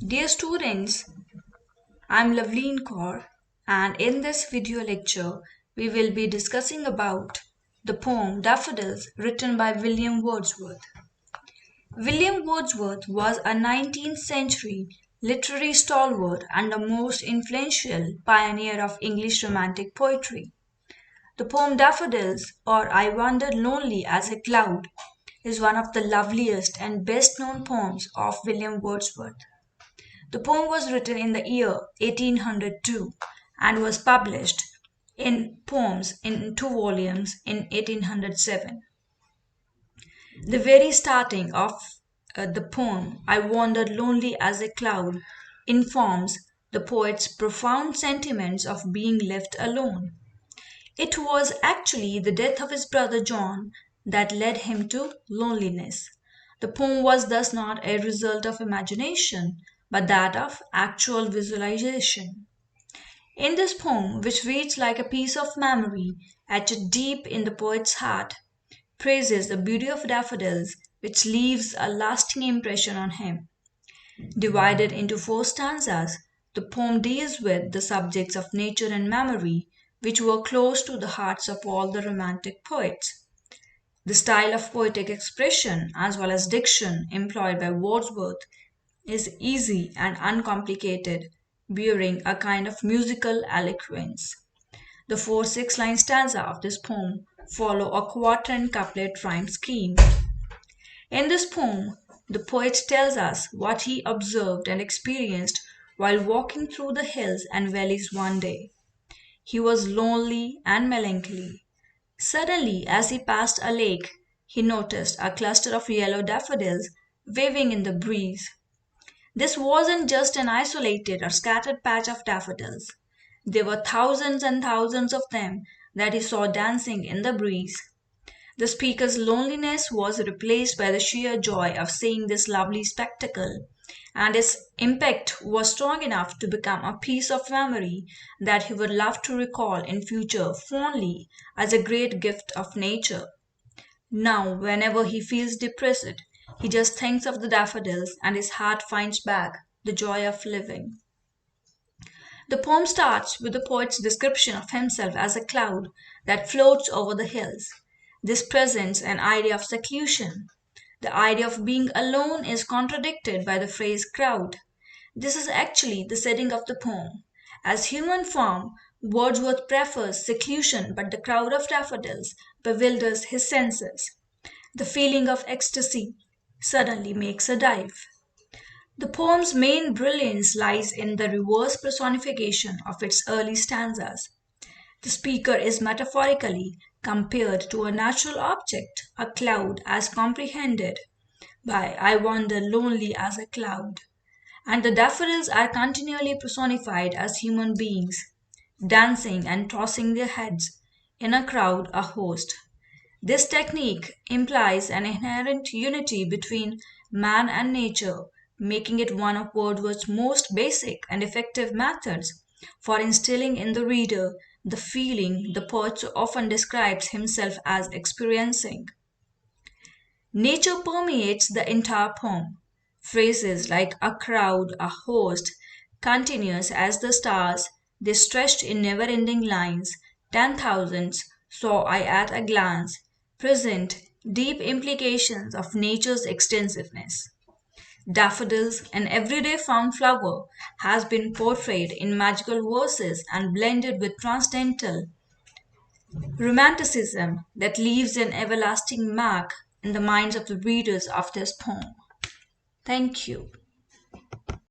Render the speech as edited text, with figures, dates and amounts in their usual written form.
Dear students, I'm Loveleen Kaur, and in this video lecture, we will be discussing about the poem Daffodils written by William Wordsworth. William Wordsworth was a 19th century literary stalwart and the most influential pioneer of English Romantic poetry. The poem Daffodils, or I Wandered Lonely as a Cloud, is one of the loveliest and best known poems of William Wordsworth. The poem was written in the year 1802 and was published in Poems in two volumes in 1807. The very starting of the poem, I Wandered Lonely as a Cloud, informs the poet's profound sentiments of being left alone. It was actually the death of his brother John that led him to loneliness. The poem was thus not a result of imagination, but that of actual visualization. In this poem, which reads like a piece of memory etched deep in the poet's heart, praises the beauty of daffodils, which leaves a lasting impression on him. Divided into four stanzas, the poem deals with the subjects of nature and memory, which were close to the hearts of all the Romantic poets. The style of poetic expression, as well as diction, employed by Wordsworth is easy and uncomplicated, bearing a kind of musical eloquence. The four six-line stanza of this poem follow a quatrain couplet rhyme scheme. In this poem, the poet tells us what he observed and experienced while walking through the hills and valleys one day. He was lonely and melancholy. Suddenly, as he passed a lake, he noticed a cluster of yellow daffodils waving in the breeze. This wasn't just an isolated or scattered patch of daffodils. There were thousands and thousands of them that he saw dancing in the breeze. The speaker's loneliness was replaced by the sheer joy of seeing this lovely spectacle, and its impact was strong enough to become a piece of memory that he would love to recall in future fondly as a great gift of nature. Now, whenever he feels depressed, he just thinks of the daffodils and his heart finds back the joy of living. The poem starts with the poet's description of himself as a cloud that floats over the hills. This presents an idea of seclusion. The idea of being alone is contradicted by the phrase crowd. This is actually the setting of the poem. As human form, Wordsworth prefers seclusion, but the crowd of daffodils bewilders his senses. The feeling of ecstasy suddenly makes a dive. The poem's main brilliance lies in the reverse personification of its early stanzas. The speaker is metaphorically compared to a natural object, a cloud, as comprehended by I wander lonely as a cloud. And the daffodils are continually personified as human beings, dancing and tossing their heads, in a crowd, a host. This technique implies an inherent unity between man and nature, making it one of Wordsworth's most basic and effective methods for instilling in the reader the feeling the poet so often describes himself as experiencing. Nature permeates the entire poem. Phrases like a crowd, a host, continuous as the stars, they stretched in never ending lines, 10,000s, saw I at a glance, present deep implications of nature's extensiveness. Daffodils, an everyday found flower, has been portrayed in magical verses and blended with transcendental romanticism that leaves an everlasting mark in the minds of the readers of this poem. Thank you.